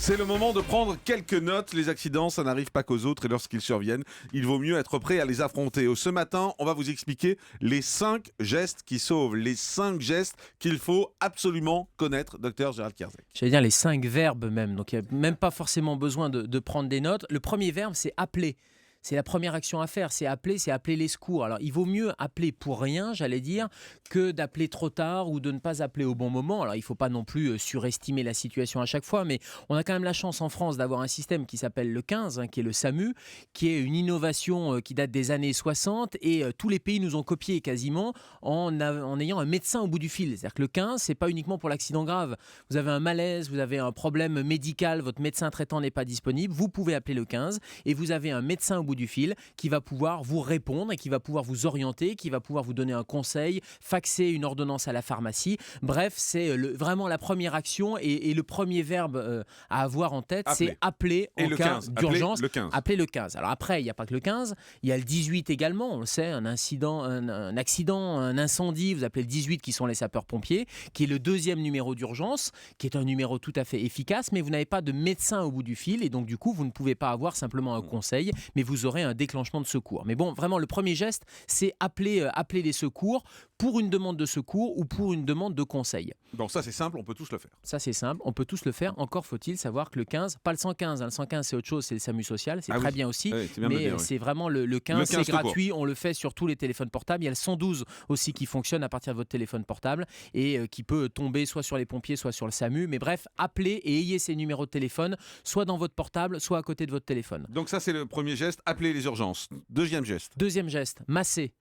C'est le moment de prendre quelques notes. Les accidents, ça n'arrive pas qu'aux autres et lorsqu'ils surviennent, il vaut mieux être prêt à les affronter. Ce matin, on va vous expliquer les 5 gestes qui sauvent, les 5 gestes qu'il faut absolument connaître, docteur Gérald Kierzek. J'allais dire les 5 verbes même, donc il n'y a même pas forcément besoin de prendre des notes. Le premier verbe, c'est appeler. C'est la première action à faire, c'est appeler les secours. Alors, il vaut mieux appeler pour rien, j'allais dire, que d'appeler trop tard ou de ne pas appeler au bon moment. Alors, il ne faut pas non plus surestimer la situation à chaque fois, mais on a quand même la chance en France d'avoir un système qui s'appelle le 15, qui est le SAMU, qui est une innovation qui date des années 60 et tous les pays nous ont copié quasiment en ayant un médecin au bout du fil. C'est-à-dire que le 15, ce n'est pas uniquement pour l'accident grave. Vous avez un malaise, vous avez un problème médical, votre médecin traitant n'est pas disponible, vous pouvez appeler le 15 et vous avez un médecin au bout du fil qui va pouvoir vous répondre et qui va pouvoir vous orienter, qui va pouvoir vous donner un conseil, faxer une ordonnance à la pharmacie. Bref, c'est vraiment la première action et le premier verbe à avoir en tête, c'est appeler en cas d'urgence. Appeler le 15. Alors après, il n'y a pas que le 15, il y a le 18 également, on le sait, un accident, un incendie, vous appelez le 18 qui sont les sapeurs-pompiers, qui est le deuxième numéro d'urgence, qui est un numéro tout à fait efficace, mais vous n'avez pas de médecin au bout du fil et donc du coup, vous ne pouvez pas avoir simplement un conseil, mais vous aurez un déclenchement de secours. Mais bon, vraiment, le premier geste, c'est appeler les secours pour une demande de secours ou pour une demande de conseil. Bon, ça c'est simple, on peut tous le faire. Ça c'est simple, on peut tous le faire. Encore faut-il savoir que le 15, pas le 115, le 115 c'est autre chose, c'est le SAMU social, c'est très bien aussi, mais c'est vraiment le 15, c'est gratuit, on le fait sur tous les téléphones portables. Il y a le 112 aussi qui fonctionne à partir de votre téléphone portable et qui peut tomber soit sur les pompiers, soit sur le SAMU. Mais bref, appelez et ayez ces numéros de téléphone, soit dans votre portable, soit à côté de votre téléphone. Donc ça c'est le premier geste, appeler les urgences. Deuxième geste, masser.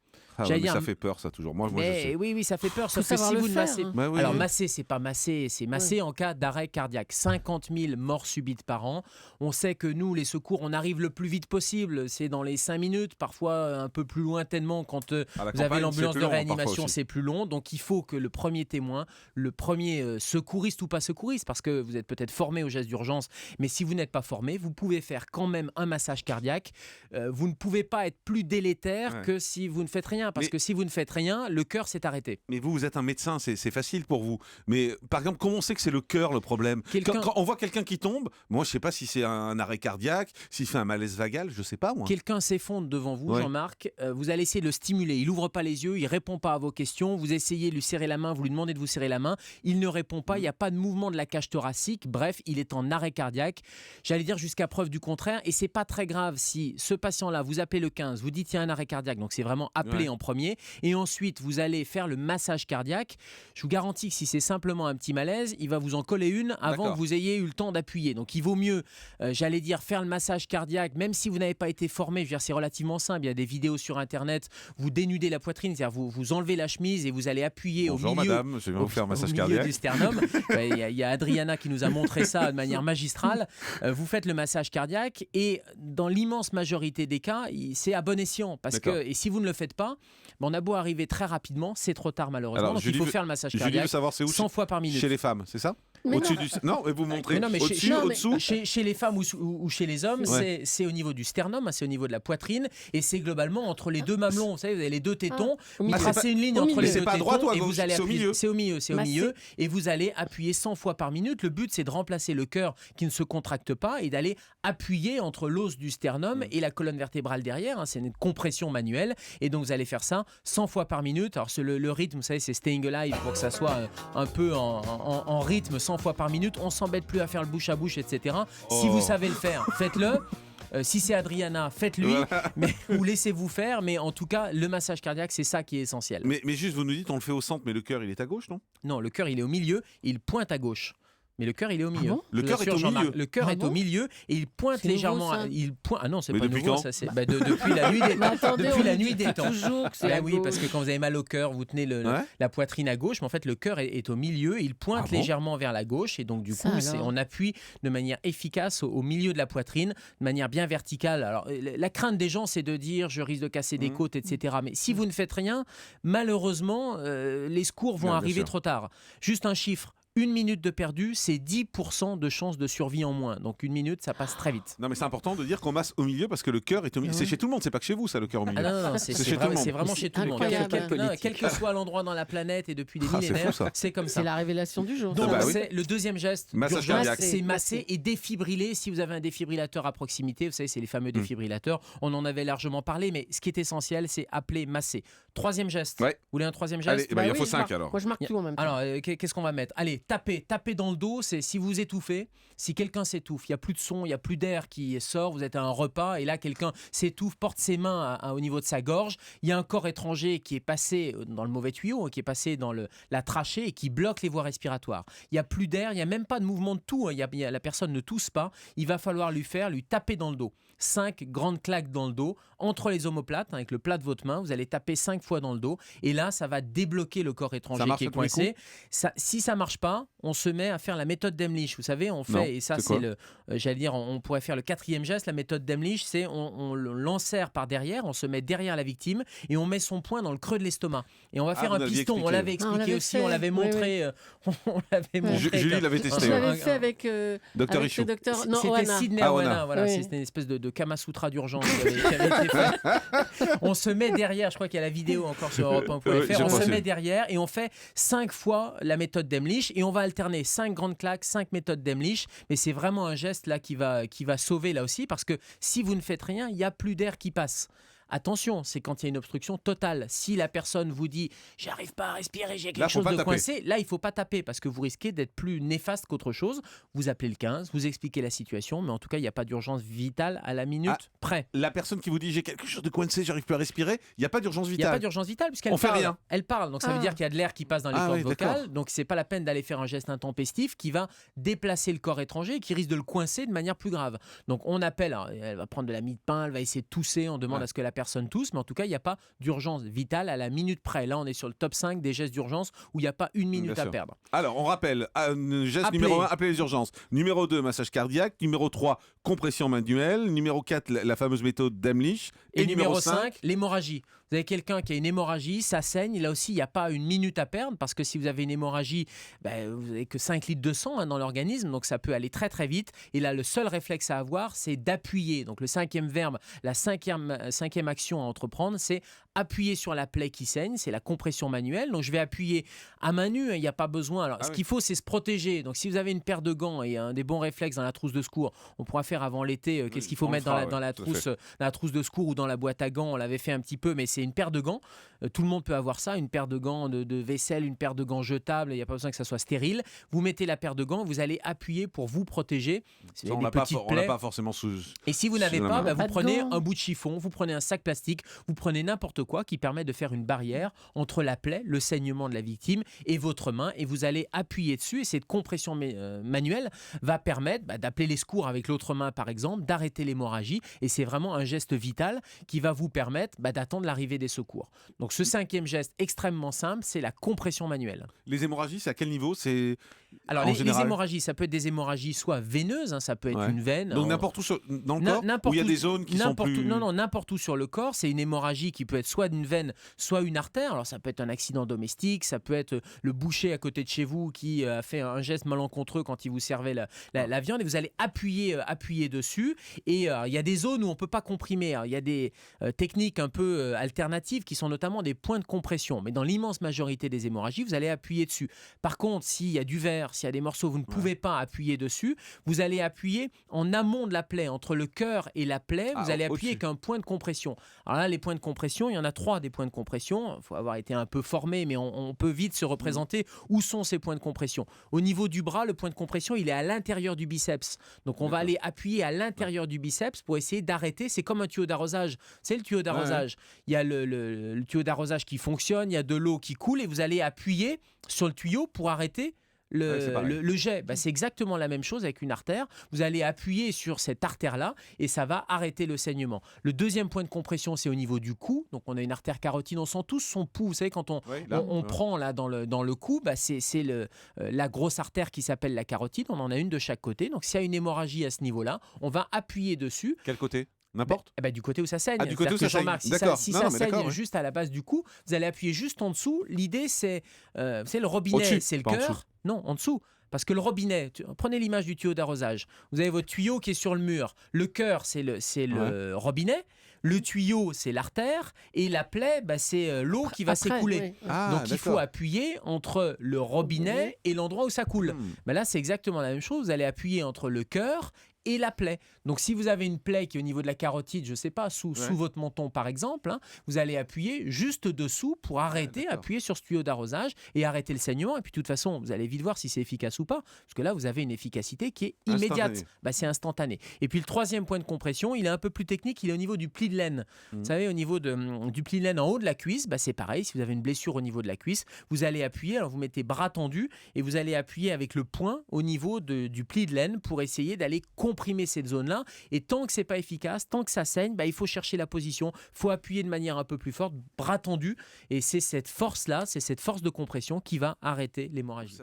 Mais ça fait peur ça toujours. Moi je sais. Oui, ça fait peur. Sauf que si vous ne massez, alors masser, c'est pas masser, c'est masser en cas d'arrêt cardiaque. 50 000 morts subites par an. On sait que nous, les secours, on arrive le plus vite possible. C'est dans les 5 minutes, parfois un peu plus lointainement quand vous avez l'ambulance de réanimation, c'est plus long. Donc il faut que le premier témoin, le premier secouriste ou pas secouriste, parce que vous êtes peut-être formé aux gestes d'urgence, mais si vous n'êtes pas formé, vous pouvez faire quand même un massage cardiaque. Vous ne pouvez pas être plus délétère que si vous ne faites rien. Parce que si vous ne faites rien, le cœur s'est arrêté. Mais vous êtes un médecin, c'est facile pour vous. Mais par exemple, comment on sait que c'est le cœur le problème ? Quand on voit quelqu'un qui tombe, moi je ne sais pas si c'est un arrêt cardiaque, s'il fait un malaise vagal, je ne sais pas moi. Quelqu'un s'effondre devant vous, Jean-Marc, vous allez essayer de le stimuler, il n'ouvre pas les yeux, il ne répond pas à vos questions, vous essayez de lui serrer la main, vous lui demandez de vous serrer la main, il ne répond pas, il n'y a pas de mouvement de la cage thoracique, bref, il est en arrêt cardiaque. J'allais dire jusqu'à preuve du contraire, et c'est pas très grave si ce patient-là, vous appelez le 15, vous dites il y a un arrêt cardiaque, donc c'est vraiment appelé en premier, et ensuite vous allez faire le massage cardiaque. Je vous garantis que si c'est simplement un petit malaise, il va vous en coller une avant que vous ayez eu le temps d'appuyer. Donc il vaut mieux, j'allais dire, faire le massage cardiaque, même si vous n'avez pas été formé. Je veux dire, c'est relativement simple. Il y a des vidéos sur Internet. Vous dénudez la poitrine, c'est-à-dire vous enlevez la chemise et vous allez appuyer Bonjour, au milieu, madame, je vais vous faire un massage cardiaque. Du sternum. Il y a Adriana qui nous a montré ça de manière magistrale. Vous faites le massage cardiaque et dans l'immense majorité des cas, c'est à bon escient. Et si vous ne le faites pas, on a beau arriver très rapidement, c'est trop tard malheureusement. Alors, donc il faut faire le massage cardiaque savoir, c'est où 100 fois par minute. Chez les femmes, c'est ça? Non, mais vous montrez. Au-dessus. Chez les femmes ou chez les hommes, c'est au niveau du sternum, c'est au niveau de la poitrine, et c'est globalement entre les deux mamelons. Vous savez, vous avez les deux tétons. Vous tracez une ligne entre les deux tétons et vous allez appuyer. C'est au milieu, et vous allez appuyer 100 fois par minute. Le but, c'est de remplacer le cœur qui ne se contracte pas et d'aller appuyer entre l'os du sternum et la colonne vertébrale derrière. C'est une compression manuelle, et donc vous allez faire ça 100 fois par minute. Alors le rythme, vous savez, c'est staying alive pour que ça soit un peu en rythme. 100 fois par minute, on s'embête plus à faire le bouche à bouche, etc. Si vous savez le faire, faites-le. Si c'est Adriana, faites-lui, ou laissez-vous faire. Mais en tout cas, le massage cardiaque, c'est ça qui est essentiel. Mais juste, vous nous dites, on le fait au centre, mais le cœur, il est à gauche, non? Non, le cœur, il est au milieu, il pointe à gauche. Mais le cœur, il est au milieu. Le cœur est au milieu. Le cœur est au milieu et il pointe légèrement. Ah non, c'est pas nouveau. Ça, c'est depuis la nuit des temps. Toujours que c'est oui, parce que quand vous avez mal au cœur, vous tenez la poitrine à gauche, mais en fait, le cœur est au milieu. Il pointe légèrement vers la gauche et donc du coup, on appuie de manière efficace au milieu de la poitrine, de manière bien verticale. Alors, la crainte des gens, c'est de dire, je risque de casser des côtes, etc. Mais si vous ne faites rien, malheureusement, les secours vont arriver trop tard. Juste un chiffre. 1 minute de perdu, c'est 10% de chance de survie en moins. Donc 1 minute, ça passe très vite. Non, mais c'est important de dire qu'on masse au milieu parce que le cœur est au milieu. C'est chez tout le monde, c'est pas que chez vous, ça, le cœur au milieu. Ah non, c'est vraiment chez tout le monde. Quel que soit l'endroit dans la planète et depuis des millénaires, c'est comme ça. C'est la révélation du jour. Donc c'est le deuxième geste, c'est masser et défibriller. Si vous avez un défibrillateur à proximité, vous savez, c'est les fameux défibrillateurs. On en avait largement parlé, mais ce qui est essentiel, c'est appeler, masser. Troisième geste. Vous voulez un troisième geste? Allez, il en faut 5 alors. Moi, je marque tout en même temps. Alors, qu'est-ce qu'on va mettre? Allez, tapez dans le dos. C'est si vous étouffez, si quelqu'un s'étouffe, il n'y a plus de son, il n'y a plus d'air qui sort, vous êtes à un repas et là, quelqu'un s'étouffe, porte ses mains au niveau de sa gorge. Il y a un corps étranger qui est passé dans le mauvais tuyau, qui est passé dans la trachée et qui bloque les voies respiratoires. Il n'y a plus d'air, il n'y a même pas de mouvement de toux. La personne ne tousse pas. Il va falloir lui taper dans le dos. 5 grandes claques dans le dos, entre les omoplates, avec le plat de votre main. Vous allez taper 5 fois dans le dos. Et là, ça va débloquer le corps étranger qui est coincé. Si ça ne marche pas, on se met à faire la méthode d'Emlich. Vous savez, on fait, et ça, c'est on pourrait faire le 4e geste. La méthode d'Emlich, c'est on l'enserre par derrière, on se met derrière la victime et on met son poing dans le creux de l'estomac. Et on va faire un piston. On l'avait expliqué aussi, on l'avait montré. On l'avait montré. Julie l'avait testé. Je l'avais fait avec Dr. Richou. C'était Sidney Oana. Voilà, c'était une espèce de Kamasutra d'urgence qui avait été fait. On se met derrière, je crois qu'il y a la vidéo encore sur Europe1.fr, on se met derrière et on fait 5 fois la méthode d'Emlich et on va alterner 5 grandes claques, 5 méthodes d'Emlich, mais c'est vraiment un geste là qui va sauver là aussi parce que si vous ne faites rien, il n'y a plus d'air qui passe. Attention, c'est quand il y a une obstruction totale. Si la personne vous dit « j'arrive pas à respirer, j'ai quelque chose de coincé », là, il ne faut pas taper parce que vous risquez d'être plus néfaste qu'autre chose. Vous appelez le 15, vous expliquez la situation, mais en tout cas, il n'y a pas d'urgence vitale à la minute près. La personne qui vous dit « j'ai quelque chose de coincé, j'arrive plus à respirer », il n'y a pas d'urgence vitale. Il n'y a pas d'urgence vitale puisqu'elle fait rien. Elle parle, donc ça veut dire qu'il y a de l'air qui passe dans les cordes vocales, donc c'est pas la peine d'aller faire un geste intempestif qui va déplacer le corps étranger et qui risque de le coincer de manière plus grave. Donc on appelle, elle va prendre de la mie de pain, elle va essayer de tousser, on demande à ce que la personne tousse, mais en tout cas, il n'y a pas d'urgence vitale à la minute près. Là, on est sur le top 5 des gestes d'urgence où il n'y a pas 1 minute à perdre. Alors, on rappelle, geste numéro 1, appeler les urgences. Numéro 2, massage cardiaque. Numéro 3, compression manuelle. Numéro 4, la fameuse méthode d'Emlich. Et numéro 5, l'hémorragie. Vous avez quelqu'un qui a une hémorragie, ça saigne. Là aussi, il n'y a pas 1 minute à perdre parce que si vous avez une hémorragie, vous n'avez que 5 litres de sang dans l'organisme, donc ça peut aller très très vite. Et là, le seul réflexe à avoir, c'est d'appuyer. Donc le 5e verbe, la cinquième action à entreprendre, c'est appuyer sur la plaie qui saigne, c'est la compression manuelle. Donc je vais appuyer à main nue, il n'y a pas besoin. Alors ce qu'il faut, c'est se protéger. Donc si vous avez une paire de gants et des bons réflexes dans la trousse de secours, on pourra faire avant l'été qu'est-ce qu'il faut mettre dans la trousse de secours ou dans la boîte à gants. On l'avait fait un petit peu, mais c'est une paire de gants. Tout le monde peut avoir ça, une paire de gants de vaisselle, une paire de gants jetables. Il n'y a pas besoin que ça soit stérile. Vous mettez la paire de gants, vous allez appuyer pour vous protéger. Ça, on l'a pas forcément sous. Et si vous n'avez pas, vous prenez un bout de chiffon, vous prenez un sac plastique, vous prenez n'importe quoi qui permet de faire une barrière entre la plaie, le saignement de la victime et votre main, et vous allez appuyer dessus. Et cette compression manuelle va permettre d'appeler les secours avec l'autre main, par exemple, d'arrêter l'hémorragie. Et c'est vraiment un geste vital qui va vous permettre d'attendre l'arrivée des secours. Donc ce 5e geste extrêmement simple, c'est la compression manuelle. Les hémorragies, c'est à quel niveau? Alors les hémorragies, ça peut être des hémorragies soit veineuses, ça peut être une veine. Donc n'importe où dans le corps, où il y a des zones qui sont plus... Non, n'importe où sur le corps. C'est une hémorragie qui peut être soit d'une veine, soit une artère. Alors ça peut être un accident domestique, ça peut être le boucher à côté de chez vous qui a fait un geste malencontreux quand il vous servait la viande, et vous allez appuyer dessus. Et il y a des zones où on ne peut pas comprimer. Il y a des techniques un peu alternatives qui sont notamment des points de compression. Mais dans l'immense majorité des hémorragies, vous allez appuyer dessus. Par contre, s'il y a du verre, s'il y a des morceaux, vous ne pouvez pas appuyer dessus. Vous allez appuyer en amont de la plaie, entre le cœur et la plaie. Vous allez appuyer avec un point de compression. Alors là, les points de compression, il y en a 3 des points de compression. Il faut avoir été un peu formé, mais on peut vite se représenter où sont ces points de compression. Au niveau du bras, le point de compression, il est à l'intérieur du biceps. Donc on va aller appuyer à l'intérieur du biceps pour essayer d'arrêter. C'est comme un tuyau d'arrosage. C'est le tuyau d'arrosage. Il y a le tuyau d'arrosage qui fonctionne, il y a de l'eau qui coule et vous allez appuyer sur le tuyau pour arrêter le jet. C'est exactement la même chose avec une artère. Vous allez appuyer sur cette artère-là et ça va arrêter le saignement. Le 2e point de compression, c'est au niveau du cou. Donc on a une artère carotide, on sent tous son pouls. Vous savez, quand on prend là dans le cou, c'est la grosse artère qui s'appelle la carotide. On en a une de chaque côté. Donc s'il y a une hémorragie à ce niveau-là, on va appuyer dessus. Quel côté? N'importe. Du côté où ça saigne. Ah, du côté où C'est-à-dire ça que Jean-Marc, saigne. si ça, D'accord. si Non, ça non, mais saigne d'accord, ouais. juste à la base du cou, vous allez appuyer juste en dessous. L'idée, c'est le robinet, Au-dessus, c'est le pas en cœur. dessous. Non, en dessous. Parce que le robinet, prenez l'image du tuyau d'arrosage. Vous avez votre tuyau qui est sur le mur. Le cœur, c'est le robinet. Le tuyau, c'est l'artère. Et la plaie, c'est l'eau qui va Après, s'écouler. oui. Ah, Donc il faut d'accord. appuyer entre le robinet et l'endroit où ça coule. Là, c'est exactement la même chose. Vous allez appuyer entre le cœur et la plaie. Donc si vous avez une plaie qui est au niveau de la carotide, je ne sais pas, sous votre menton par exemple, vous allez appuyer juste dessous pour arrêter, d'accord. appuyer sur ce tuyau d'arrosage et arrêter le saignement. Et puis de toute façon, vous allez vite voir si c'est efficace ou pas. Parce que là, vous avez une efficacité qui est immédiate. Instantané. C'est instantané. Et puis le troisième point de compression, il est un peu plus technique, il est au niveau du pli de laine. Vous savez, au niveau du pli de laine en haut de la cuisse, c'est pareil. Si vous avez une blessure au niveau de la cuisse, vous allez appuyer, alors vous mettez bras tendus et vous allez appuyer avec le poing au niveau du pli de laine pour essayer d'aller comprimer cette zone-là. Et tant que c'est pas efficace, tant que ça saigne, il faut chercher la position, il faut appuyer de manière un peu plus forte, bras tendus. Et c'est cette force-là, c'est cette force de compression qui va arrêter l'hémorragie.